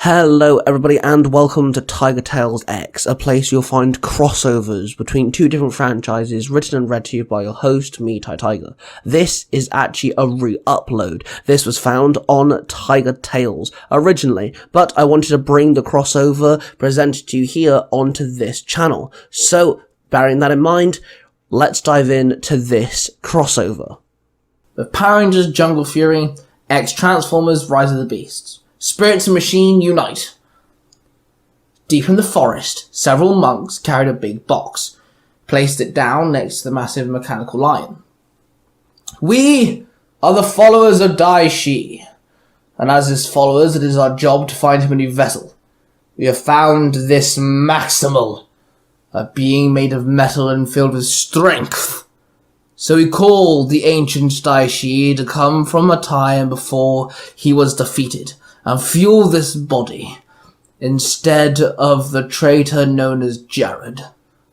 Hello everybody and welcome to Tiger Tales X, a place you'll find crossovers between two different franchises written and read to you by your host, me, Tiger. This is actually a re-upload. This was found on Tiger Tales originally, but I wanted to bring the crossover presented to you here onto this channel. So, bearing that in mind, let's dive in to this crossover. With Power Rangers Jungle Fury, X Transformers Rise of the Beasts. Spirits and Machine unite. Deep in the forest, several monks carried a big box, placed it down next to the massive mechanical lion. We are the followers of Daishi, and as his followers it is our job to find him a new vessel. We have found this Maximal, a being made of metal and filled with strength. So we called the ancient Daishi to come from a time before he was defeated, and fuel this body, instead of the traitor known as Jared.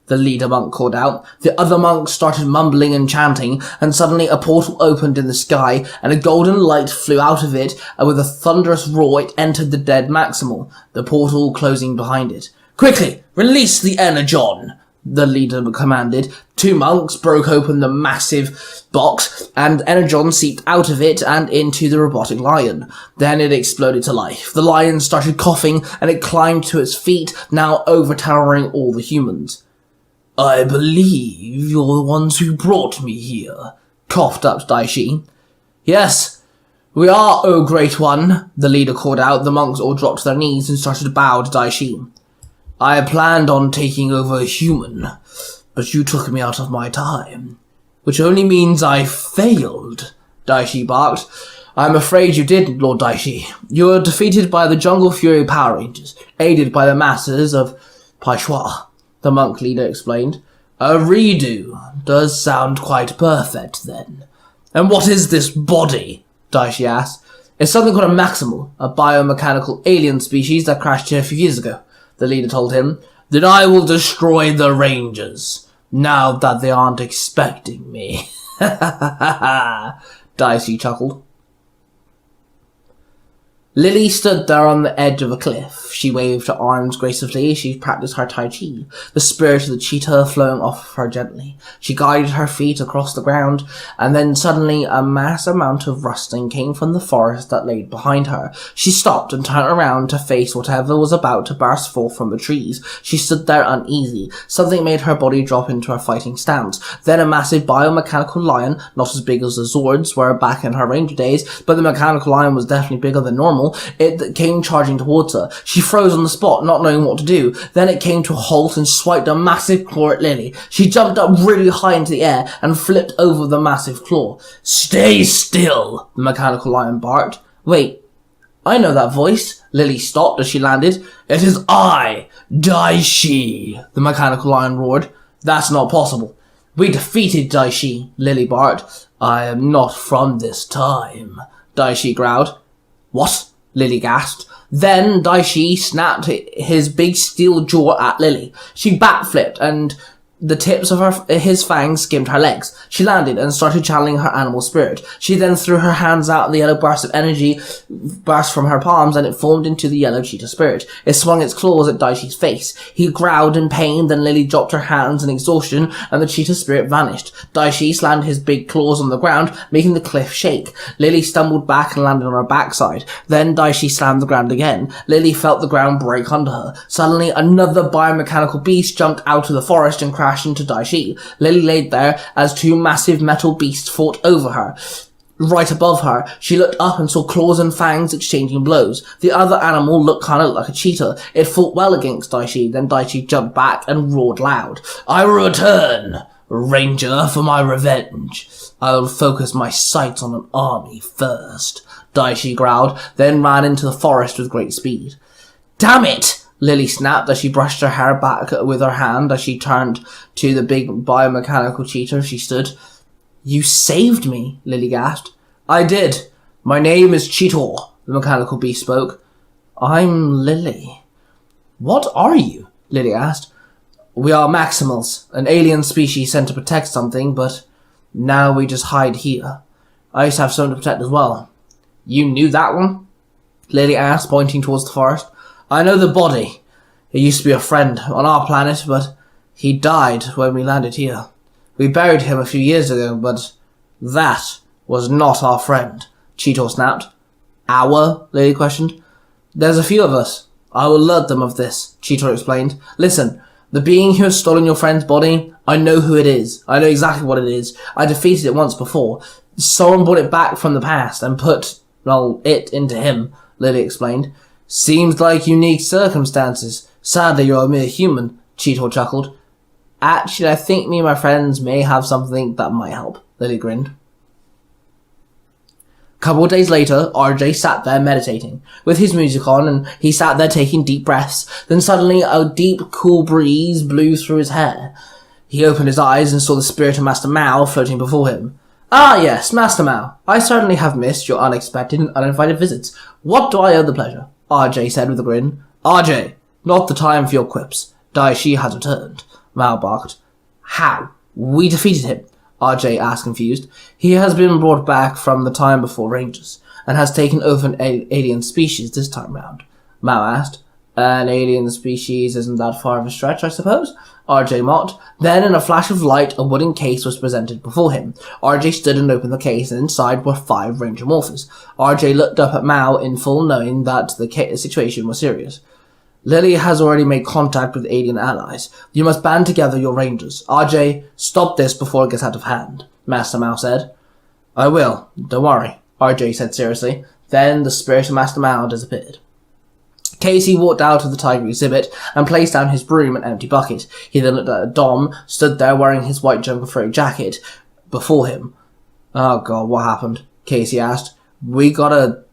The leader monk called out. The other monks started mumbling and chanting, and suddenly a portal opened in the sky, and a golden light flew out of it, and with a thunderous roar it entered the dead Maximal, the portal closing behind it. "Quickly, release the Energon!" the leader commanded. Two monks broke open the massive box, and Energon seeped out of it and into the robotic lion. Then it exploded to life. The lion started coughing, and it climbed to its feet, now overtowering all the humans. "I believe you're the ones who brought me here," coughed up Daishi. "Yes, we are, O Great One," the leader called out. The monks all dropped to their knees and started to bow to Daishi. "I planned on taking over a human, but you took me out of my time, which only means I failed," Daishi barked. "I'm afraid you did, Lord Daishi. You were defeated by the Jungle Fury Power Rangers, aided by the masses of Paishwa," the monk leader explained. "A redo does sound quite perfect, then. And what is this body?" Daishi asked. "It's something called a Maximal, a biomechanical alien species that crashed here a few years ago," the leader told him. "Then I will destroy the Rangers, now that they aren't expecting me." Dicey chuckled. Lily stood there on the edge of a cliff. She waved her arms gracefully. She practiced her Tai Chi, the spirit of the cheetah flowing off of her gently. She guided her feet across the ground, and then suddenly a mass amount of rustling came from the forest that lay behind her. She stopped and turned around to face whatever was about to burst forth from the trees. She stood there uneasy. Something made her body drop into a fighting stance. Then a massive biomechanical lion, not as big as the Zords were back in her Ranger days, but the mechanical lion was definitely bigger than normal. It came charging towards her. She froze on the spot, not knowing what to do. Then it came to a halt and swiped a massive claw at Lily. She jumped up really high into the air and flipped over the massive claw. "Stay still," the mechanical lion barked. "Wait, I know that voice." Lily stopped as she landed. "It is I, Daishi," the mechanical lion roared. "That's not possible. We defeated Daishi," Lily barked. "I am not from this time," Daishi growled. "What?" Lily gasped. Then Daishi snapped his big steel jaw at Lily. She backflipped, and the tips of his fangs skimmed her legs. She landed and started channeling her animal spirit. She then threw her hands out, and the yellow burst of energy burst from her palms, and it formed into the yellow cheetah spirit. It swung its claws at Daishi's face. He growled in pain, then Lily dropped her hands in exhaustion, and the cheetah spirit vanished. Daishi slammed his big claws on the ground, making the cliff shake. Lily stumbled back and landed on her backside. Then Daishi slammed the ground again. Lily felt the ground break under her. Suddenly, another biomechanical beast jumped out of the forest and crashed into Daishi. Lily laid there as two massive metal beasts fought over her. Right above her, she looked up and saw claws and fangs exchanging blows. The other animal looked kind of like a cheetah. It fought well against Daishi. Then Daishi jumped back and roared loud. "I return, Ranger, for my revenge. I will focus my sights on an army first," Daishi growled, then ran into the forest with great speed. "Damn it!" Lily snapped as she brushed her hair back with her hand as she turned to the big biomechanical cheetah she stood. "You saved me," Lily gasped. "I did. My name is Cheetor," the mechanical beast spoke. "I'm Lily." "What are you?" Lily asked. "We are Maximals, an alien species sent to protect something, but now we just hide here. I used to have something to protect as well." "You knew that one?" Lily asked, pointing towards the forest. I know the body. He used to be a friend on our planet, but he died when we landed here. We buried him a few years ago, but that was not our friend, Cheetor snapped. Our? Lily questioned. There's a few of us. I will alert them of this, Cheetor explained. Listen, the being who has stolen your friend's body, I know who it is. I know exactly what it is. I defeated it once before. Someone brought it back from the past and put, it into him, Lily explained. Seems like unique circumstances. Sadly, you're a mere human, Cheetor chuckled. Actually, I think me and my friends may have something that might help, Lily grinned. Couple of days later, RJ sat there meditating, with his music on, and he sat there taking deep breaths. Then suddenly a deep, cool breeze blew through his hair. He opened his eyes and saw the spirit of Master Mao floating before him. Ah yes, Master Mao, I certainly have missed your unexpected and uninvited visits. What do I owe the pleasure? RJ said with a grin. RJ, not the time for your quips. Daishi has returned, Mao barked. How? We defeated him, RJ asked confused. He has been brought back from the time before Rangers, and has taken over an alien species this time round, Mao asked. An alien species isn't that far of a stretch, I suppose? RJ mocked. Then, in a flash of light, a wooden case was presented before him. RJ stood and opened the case, and inside were 5 Ranger morphers. RJ looked up at Mao in full knowing that the situation was serious. Lily has already made contact with alien allies. You must band together your Rangers. RJ, stop this before it gets out of hand, Master Mao said. I will, don't worry, RJ said seriously. Then the spirit of Master Mao disappeared. Casey walked out of the tiger exhibit and placed down his broom and empty bucket. He then looked at Dom, stood there wearing his white jungle fur jacket before him. Oh god, what happened? Casey asked. We gotta...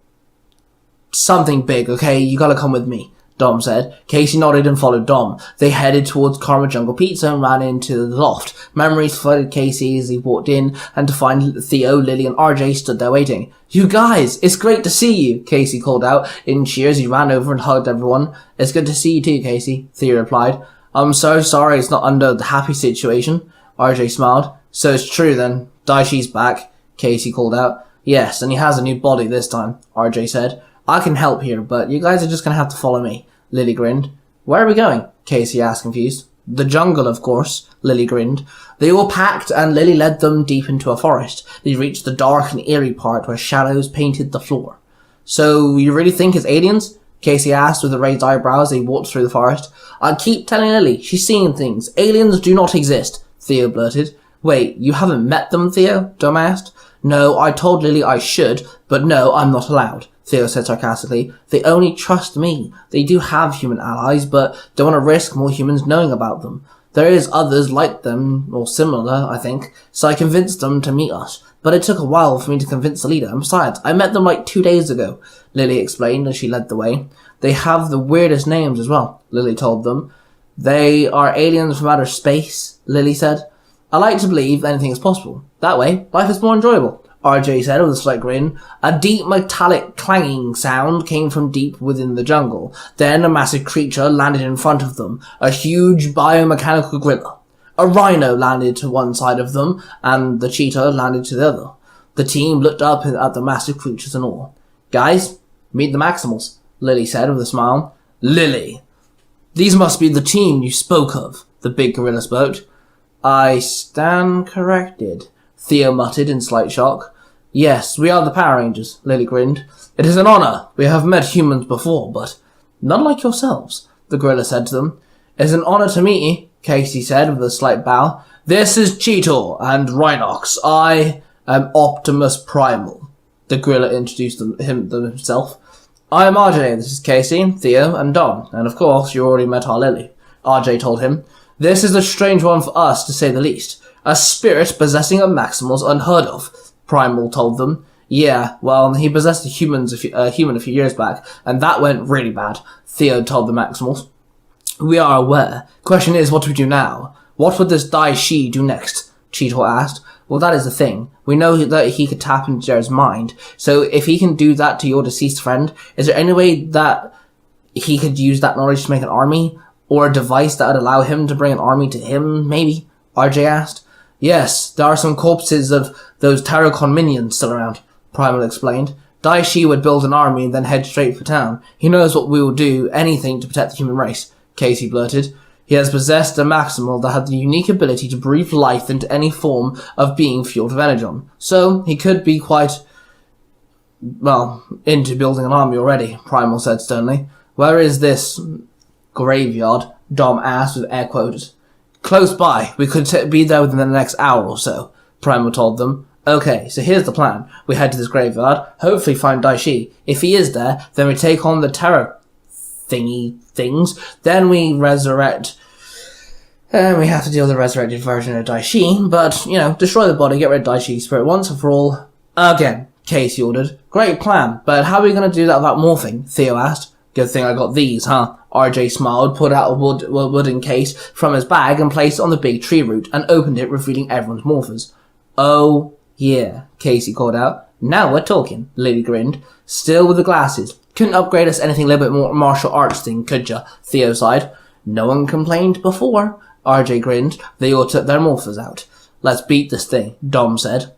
something big, okay? You gotta come with me, Dom said. Casey nodded and followed Dom. They headed towards Karma Jungle Pizza and ran into the loft. Memories flooded Casey as he walked in, and to find Theo, Lily, and RJ stood there waiting. You guys, it's great to see you, Casey called out. In cheers, he ran over and hugged everyone. It's good to see you too, Casey, Theo replied. I'm so sorry it's not under the happy situation, RJ smiled. So it's true then. Daishi's back, Casey called out. Yes, and he has a new body this time, RJ said. I can help here, but you guys are just gonna have to follow me, Lily grinned. Where are we going? Casey asked confused. The jungle, of course, Lily grinned. They all packed, and Lily led them deep into a forest. They reached the dark and eerie part where shadows painted the floor. So, you really think it's aliens? Casey asked with raised eyebrows as they walked through the forest. I keep telling Lily, she's seeing things. Aliens do not exist, Theo blurted. Wait, you haven't met them, Theo? Dom asked. No, I told Lily I should, but no, I'm not allowed, Theo said sarcastically. They only trust me. They do have human allies, but don't want to risk more humans knowing about them. There is others like them, or similar, I think, so I convinced them to meet us. But it took a while for me to convince the leader, and besides, I met them like 2 days ago, Lily explained as she led the way. They have the weirdest names as well, Lily told them. They are aliens from outer space, Lily said. I like to believe anything is possible. That way, life is more enjoyable, RJ said with a slight grin. A deep metallic clanging sound came from deep within the jungle. Then a massive creature landed in front of them, a huge biomechanical gorilla. A rhino landed to one side of them, and the cheetah landed to the other. The team looked up at the massive creatures in awe. Guys, meet the Maximals, Lily said with a smile. Lily! These must be the team you spoke of, the big gorilla spoke. I stand corrected, Theo muttered in slight shock. Yes, we are the Power Rangers, Lily grinned. It is an honor. We have met humans before, but none like yourselves, the gorilla said to them. It's an honor to meet you, Casey said with a slight bow. This is Cheetor and Rhinox. I am Optimus Primal, the gorilla introduced himself. I am RJ, this is Casey, Theo, and Dom, and of course you already met our Lily, RJ told him. This is a strange one for us, to say the least. A spirit possessing a Maximal's unheard of, Primal told them. Yeah, well, he possessed a human a few years back, and that went really bad, Theo told the Maximals. We are aware. Question is, what do we do now? What would this Daishi do next? Cheetor asked. Well, that is the thing. We know that he could tap into Jared's mind, so if he can do that to your deceased friend, is there any way that he could use that knowledge to make an army? Or a device that would allow him to bring an army to him, maybe? RJ asked. Yes, there are some corpses of those Terracon minions still around, Primal explained. Daishi would build an army and then head straight for town. He knows what we will do, anything to protect the human race, Casey blurted. He has possessed a maximal that had the unique ability to breathe life into any form of being fueled with energon. So, he could be quite, into building an army already, Primal said sternly. Where is this graveyard? Dom asked with air quotes. Close by. We could be there within the next hour or so, Primal told them. Okay, so here's the plan. We head to this graveyard, hopefully find Daishi. If he is there, then we take on the terror thingy things, then we resurrect, and we have to deal with the resurrected version of Daishi, but, destroy the body, get rid of Daishi's spirit once and for all. Again, Casey ordered. Great plan, but how are we going to do that without morphing? Theo asked. Good thing I got these, huh? RJ smiled, pulled out a wooden case from his bag and placed it on the big tree root and opened it, revealing everyone's morphers. Oh, yeah, Casey called out. Now we're talking, Lily grinned. Still with the glasses. Couldn't upgrade us anything a little bit more martial arts thing, could ya? Theo sighed. No one complained before. RJ grinned. They all took their morphers out. Let's beat this thing, Dom said.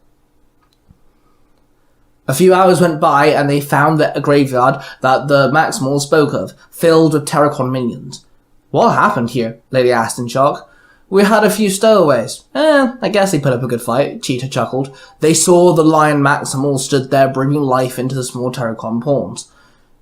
A few hours went by and they found a graveyard that the Maximal spoke of, filled with Terracon minions. What happened here? Lady asked in shock. We had a few stowaways. I guess they put up a good fight, Cheetah chuckled. They saw the lion Maximal stood there breathing life into the small Terracon pawns.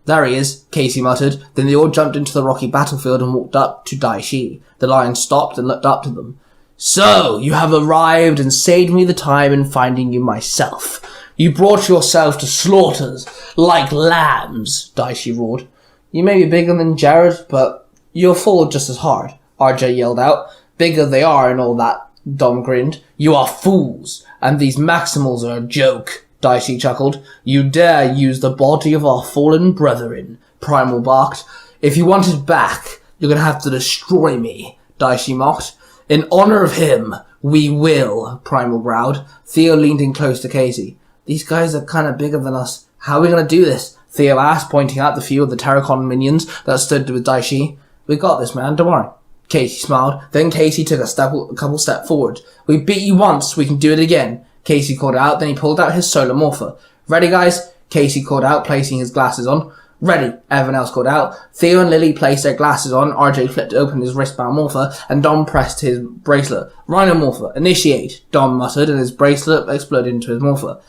There he is, Casey muttered. Then they all jumped into the rocky battlefield and walked up to Daishi. The lion stopped and looked up to them. So, you have arrived and saved me the time in finding you myself. You brought yourself to slaughters, like lambs, Daishi roared. You may be bigger than Jared, but you'll fall just as hard, RJ yelled out. Bigger they are and all that, Dom grinned. You are fools, and these Maximals are a joke, Daishi chuckled. You dare use the body of our fallen brethren, Primal barked. If you want it back, you're gonna have to destroy me, Daishi mocked. In honor of him, we will, Primal growled. Theo leaned in close to Casey. These guys are kinda bigger than us. How are we gonna do this? Theo asked, pointing out the few of the Terracon minions that stood with Daishi. We got this, man, don't worry. Casey smiled. Then Casey took a couple steps forward. We beat you once, we can do it again, Casey called out. Then he pulled out his solar morpher. Ready, guys? Casey called out, placing his glasses on. Ready, everyone else called out. Theo and Lily placed their glasses on, RJ flipped open his wristband morpher, and Dom pressed his bracelet. Rhino morpher, initiate, Dom muttered, and his bracelet exploded into his morpher.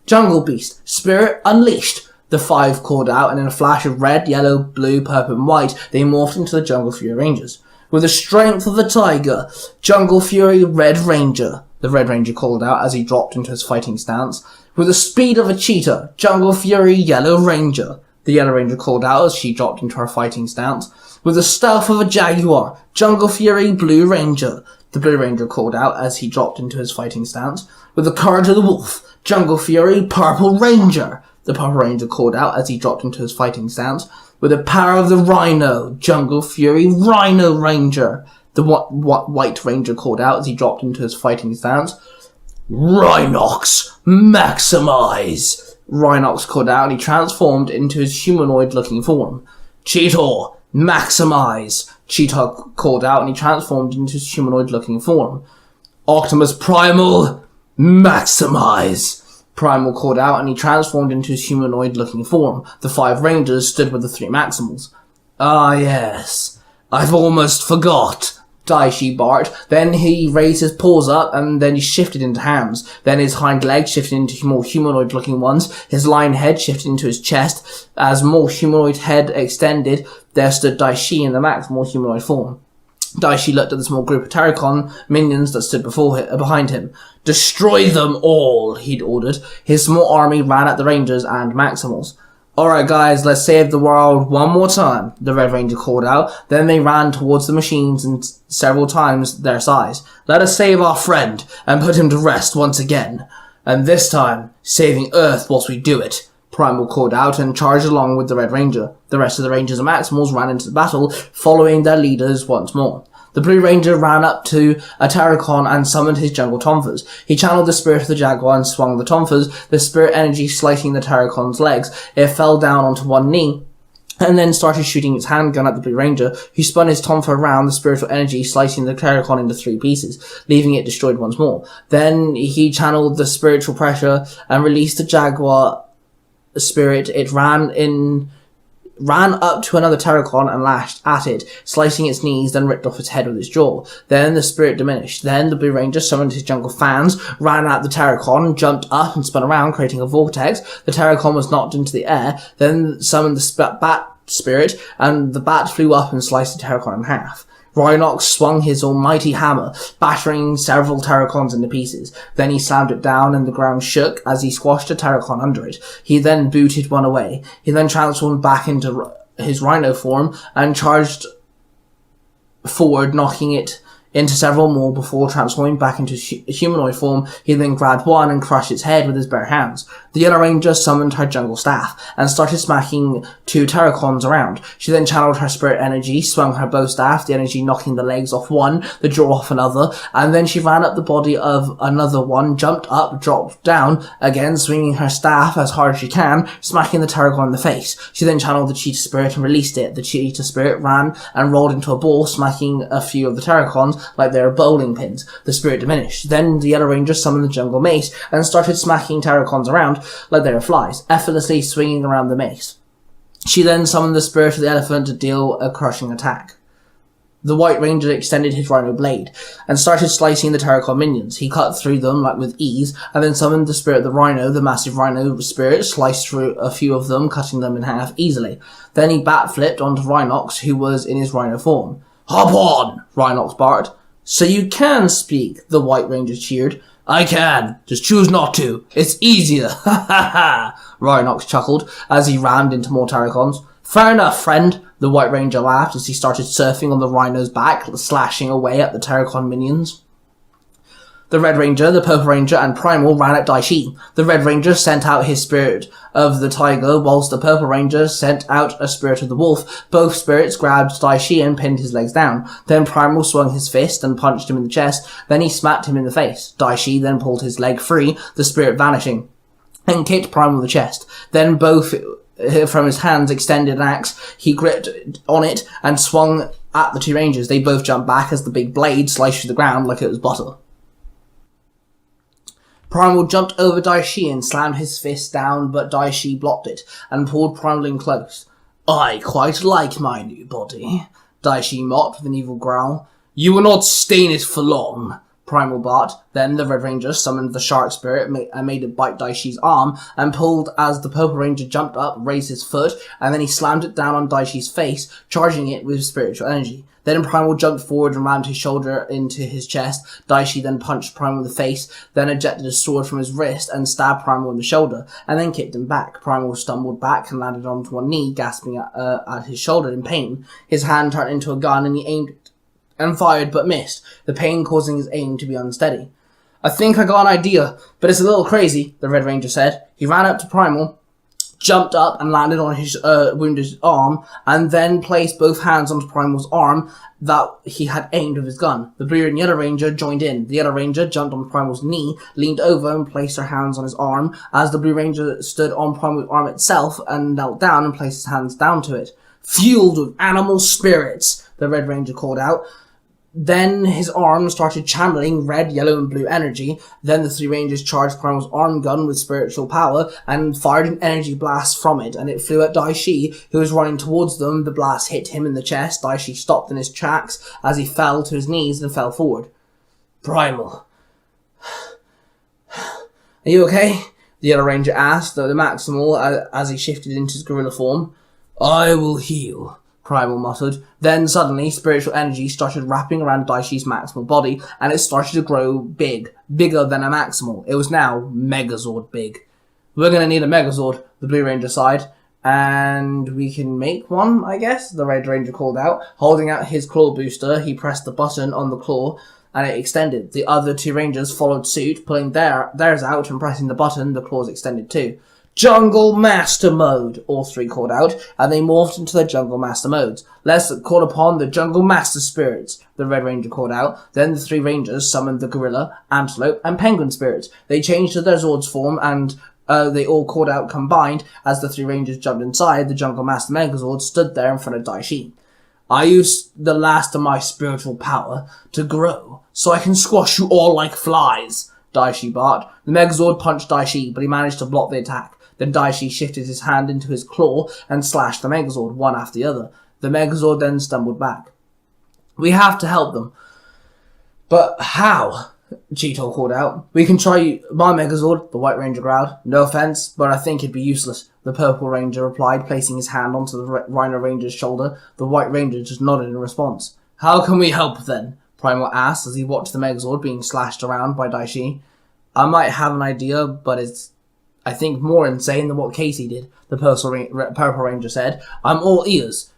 Jungle Beast, Spirit Unleashed, the five called out, and in a flash of red, yellow, blue, purple, and white, they morphed into the Jungle Fury Rangers. With the strength of the tiger, Jungle Fury Red Ranger, the Red Ranger called out as he dropped into his fighting stance. With the speed of a cheetah, Jungle Fury Yellow Ranger, the Yellow Ranger called out as she dropped into her fighting stance. With the stealth of a jaguar, Jungle Fury Blue Ranger, the Blue Ranger called out as he dropped into his fighting stance. With the courage of the wolf, Jungle Fury Purple Ranger, the Purple Ranger called out as he dropped into his fighting stance. With the power of the rhino, Jungle Fury Rhino Ranger, the White Ranger called out as he dropped into his fighting stance. Rhinox, maximize! Rhinox called out and he transformed into his humanoid-looking form. Cheetah, maximize! Cheetah called out and he transformed into his humanoid-looking form. Optimus Primal, maximize! Primal called out and he transformed into his humanoid-looking form. The five rangers stood with the three Maximals. Ah, yes. I've almost forgot, Daishi barked. Then he raised his paws up and then he shifted into hands. Then his hind legs shifted into more humanoid-looking ones. His lion head shifted into his chest. As more humanoid head extended, there stood Daishi in the Maximal humanoid form. Daishi looked at the small group of Terracon minions that stood behind him. Destroy them all, he'd ordered. His small army ran at the Rangers and Maximals. Alright guys, let's save the world one more time, the Red Ranger called out. Then they ran towards the machines in several times their size. Let us save our friend and put him to rest once again. And this time, saving Earth whilst we do it. Primal called out and charged along with the Red Ranger. The rest of the Rangers and Maximals ran into the battle, following their leaders once more. The Blue Ranger ran up to a Terracon and summoned his jungle Tonfas. He channeled the spirit of the jaguar and swung the Tonfas, the spirit energy slicing the Terracon's legs. It fell down onto one knee, and then started shooting its handgun at the Blue Ranger, who spun his Tonfa around, the spiritual energy slicing the Terracon into 3 pieces, leaving it destroyed once more. Then he channeled the spiritual pressure and released the jaguar spirit, it ran up to another Terracon and lashed at it, slicing its knees, then ripped off its head with its jaw. Then the spirit diminished. Then the Blue Ranger summoned his jungle fans, ran at the Terracon, jumped up and spun around, creating a vortex. The Terracon was knocked into the air, then summoned the bat spirit, and the bat flew up and sliced the Terracon in half. Rhinox swung his almighty hammer, battering several Terracons into pieces. Then he slammed it down and the ground shook as he squashed a Terracon under it. He then booted one away. He then transformed back into his rhino form and charged forward, knocking it into several more before transforming back into humanoid form. He then grabbed one and crushed its head with his bare hands. The Yellow Ranger summoned her jungle staff and started smacking 2 Terracons around. She then channeled her spirit energy, swung her bow staff, the energy knocking the legs off one, the jaw off another, and then she ran up the body of another one, jumped up, dropped down, again swinging her staff as hard as she can, smacking the Terracon in the face. She then channeled the cheetah spirit and released it. The cheetah spirit ran and rolled into a ball, smacking a few of the Terracons like they were bowling pins. The spirit diminished. Then the Yellow Ranger summoned the jungle mace and started smacking Terracons around like they were flies, effortlessly swinging around the mace. She then summoned the spirit of the elephant to deal a crushing attack. The White Ranger extended his rhino blade and started slicing the Terracon minions. He cut through them like with ease, and then summoned the spirit of the rhino. The massive rhino spirit sliced through a few of them, cutting them in half easily. Then he bat flipped onto Rhinox, who was in his rhino form. "Hop on!" Rhinox barked. "So you can speak," the White Ranger cheered. "I can, just choose not to. It's easier." Ha ha ha, Rhinox chuckled as he rammed into more Terracons. "Fair enough, friend," the White Ranger laughed as he started surfing on the rhino's back, slashing away at the Terracon minions. The Red Ranger, the Purple Ranger, and Primal ran at Daishi. The Red Ranger sent out his spirit of the tiger, whilst the Purple Ranger sent out a spirit of the wolf. Both spirits grabbed Daishi and pinned his legs down. Then Primal swung his fist and punched him in the chest. Then he smacked him in the face. Daishi then pulled his leg free, the spirit vanishing, and kicked Primal in the chest. Then both from his hands extended an axe. He gripped on it and swung at the 2 rangers. They both jumped back as the big blade sliced through the ground like it was butter. Primal jumped over Daishi and slammed his fist down, but Daishi blocked it and pulled Primal in close. "I quite like my new body," Daishi mocked with an evil growl. "You will not stay in it for long," Primal barked. Then the Red Ranger summoned the Shark Spirit and made it bite Daishi's arm and pulled as the Purple Ranger jumped up, raised his foot, and then he slammed it down on Daishi's face, charging it with spiritual energy. Then Primal jumped forward and rammed his shoulder into his chest. Daishi then punched Primal in the face, then ejected a sword from his wrist and stabbed Primal in the shoulder, and then kicked him back. Primal stumbled back and landed onto one knee, gasping at his shoulder in pain. His hand turned into a gun and he aimed it and fired but missed, the pain causing his aim to be unsteady. "I think I got an idea, but it's a little crazy," the Red Ranger said. He ran up to Primal, jumped up and landed on his wounded arm, and then placed both hands onto Primal's arm that he had aimed with his gun. The Blue and Yellow Ranger joined in. The Yellow Ranger jumped on Primal's knee, leaned over and placed her hands on his arm, as the Blue Ranger stood on Primal's arm itself and knelt down and placed his hands down to it. "Fueled with animal spirits," the Red Ranger called out. Then his arm started channeling red, yellow, and blue energy. Then the 3 Rangers charged Primal's arm gun with spiritual power and fired an energy blast from it, and it flew at Daishi, who was running towards them. The blast hit him in the chest. Daishi stopped in his tracks as he fell to his knees and fell forward. "Primal, are you okay?" the Yellow Ranger asked, though the Maximal, as he shifted into his gorilla form. "I will heal," Primal muttered. Then suddenly, spiritual energy started wrapping around Daishi's Maximal body, and it started to grow big, bigger than a Maximal. It was now Megazord big. "We're gonna need a Megazord," the Blue Ranger sighed. "And we can make one, I guess," the Red Ranger called out. Holding out his claw booster, he pressed the button on the claw, and it extended. The other 2 Rangers followed suit, pulling theirs out and pressing the button. The claws extended too. "Jungle Master Mode," all 3 called out, and they morphed into their Jungle Master modes. "Let's call upon the Jungle Master Spirits," the Red Ranger called out. Then the 3 Rangers summoned the Gorilla, Antelope, and Penguin Spirits. They changed to their Zord's form, and they all called out combined as the 3 Rangers jumped inside. The Jungle Master Megazord stood there in front of Daishi. "I used the last of my spiritual power to grow, so I can squash you all like flies," Daishi barked. The Megazord punched Daishi, but he managed to block the attack. Then Daishi shifted his hand into his claw and slashed the Megazord one after the other. The Megazord then stumbled back. "We have to help them." "But how?" Cheeto called out. "We can try my Megazord," the White Ranger growled. "No offense, but I think it'd be useless," the Purple Ranger replied, placing his hand onto the Rhino Ranger's shoulder. The White Ranger just nodded in response. "How can we help then?" Primal asked as he watched the Megazord being slashed around by Daishi. "I might have an idea, but it's, I think, more insane than what Casey did," the Purple Ranger said. "I'm all ears,"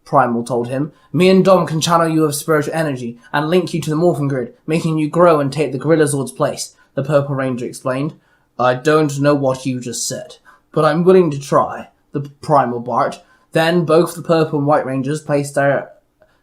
Primal told him. "Me and Dom can channel you of spiritual energy and link you to the morphing grid, making you grow and take the Gorilla Zord's place," the Purple Ranger explained. "I don't know what you just said, but I'm willing to try," the Primal barked. Then both the Purple and White Rangers placed their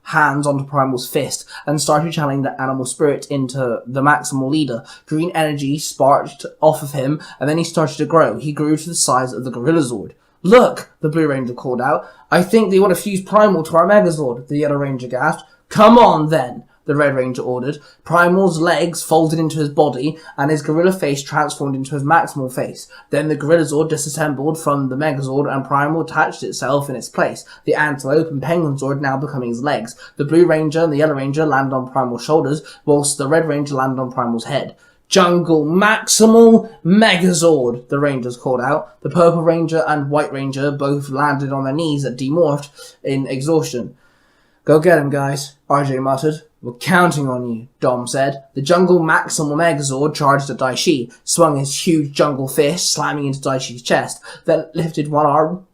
hands onto Primal's fist and started channeling the animal spirit into the Maximal leader. Green energy sparked off of him, and then he started to grow. He grew to the size of the Gorilla Zord. "Look," the Blue Ranger called out. "I think they want to fuse Primal to our Megazord," the Yellow Ranger gasped. "Come on, then," the Red Ranger ordered. Primal's legs folded into his body, and his gorilla face transformed into his Maximal face. Then the Gorilla Zord disassembled from the Megazord, and Primal attached itself in its place, the Antelope and Penguin Zord now becoming his legs. The Blue Ranger and the Yellow Ranger landed on Primal's shoulders, whilst the Red Ranger landed on Primal's head. "Jungle Maximal Megazord," the Rangers called out. The Purple Ranger and White Ranger both landed on their knees and demorphed in exhaustion. "Go get him, guys," RJ muttered. "We're counting on you," Dom said. The Jungle Maximal Megazord charged at Daishi, swung his huge jungle fist, slamming into Daishi's chest, then lifted one arm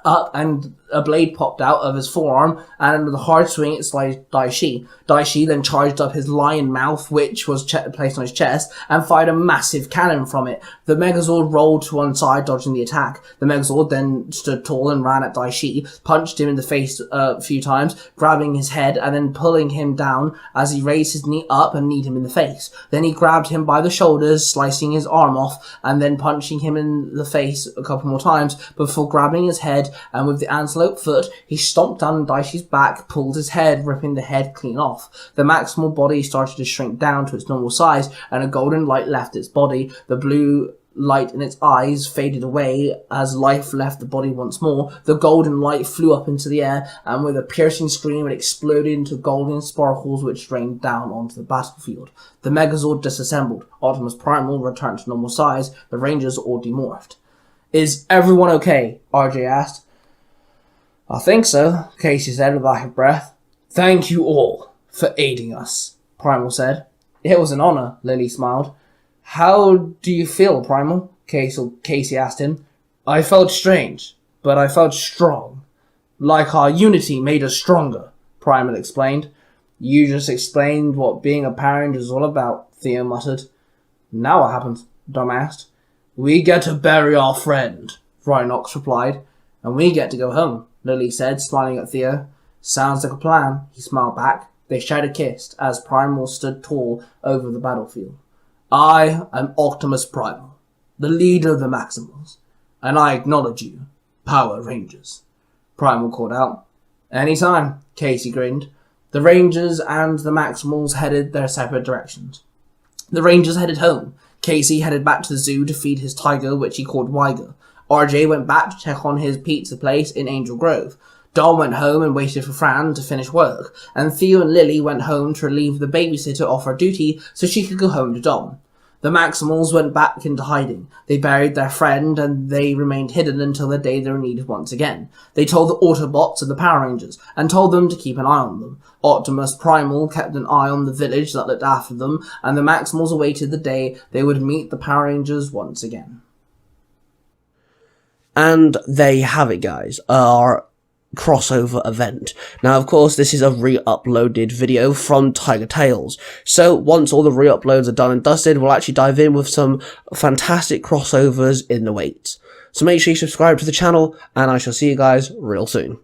up and a blade popped out of his forearm, and with a hard swing it sliced Daishi. Daishi then charged up his lion mouth, which was placed on his chest, and fired a massive cannon from it. The Megazord rolled to one side, dodging the attack. The Megazord then stood tall and ran at Daishi, punched him in the face a few times, grabbing his head and then pulling him down as he raised his knee up and kneed him in the face. Then he grabbed him by the shoulders, slicing his arm off, and then punching him in the face a couple more times before grabbing his head, and with the antelope foot, he stomped down Daishi's back, pulled his head, ripping the head clean off. The Maximal body started to shrink down to its normal size, and a golden light left its body. The blue light in its eyes faded away as life left the body once more. The golden light flew up into the air, and with a piercing scream it exploded into golden sparkles which rained down onto the battlefield. The Megazord disassembled. Optimus Primal returned to normal size. The Rangers all demorphed. "Is everyone okay?" RJ asked. "I think so," Casey said with a lack of breath. "Thank you all for aiding us," Primal said. "It was an honor," Lily smiled. "How do you feel, Primal?" Casey asked him. "I felt strange, but I felt strong. Like our unity made us stronger," Primal explained. "You just explained what being a Power Ranger is all about," Theo muttered. "Now what happens?" Dom asked. "We get to bury our friend," Rhinox replied. "And we get to go home," Lily said, smiling at Theo. "Sounds like a plan," he smiled back. They shared a kiss as Primal stood tall over the battlefield. "I am Optimus Primal, the leader of the Maximals, and I acknowledge you, Power Rangers," Primal called out. "Anytime," Casey grinned. The Rangers and the Maximals headed their separate directions. The Rangers headed home. Casey headed back to the zoo to feed his tiger, which he called Weiger. RJ went back to check on his pizza place in Angel Grove. Dom went home and waited for Fran to finish work, and Theo and Lily went home to relieve the babysitter of her duty so she could go home to Dom. The Maximals went back into hiding. They buried their friend, and they remained hidden until the day they were needed once again. They told the Autobots and the Power Rangers, and told them to keep an eye on them. Optimus Primal kept an eye on the village that looked after them, and the Maximals awaited the day they would meet the Power Rangers once again. And there you have it, guys. Our crossover event. Now, of course, this is a re-uploaded video from Tiger Tales. So once all the re-uploads are done and dusted, we'll actually dive in with some fantastic crossovers in the wait. So make sure you subscribe to the channel, and I shall see you guys real soon.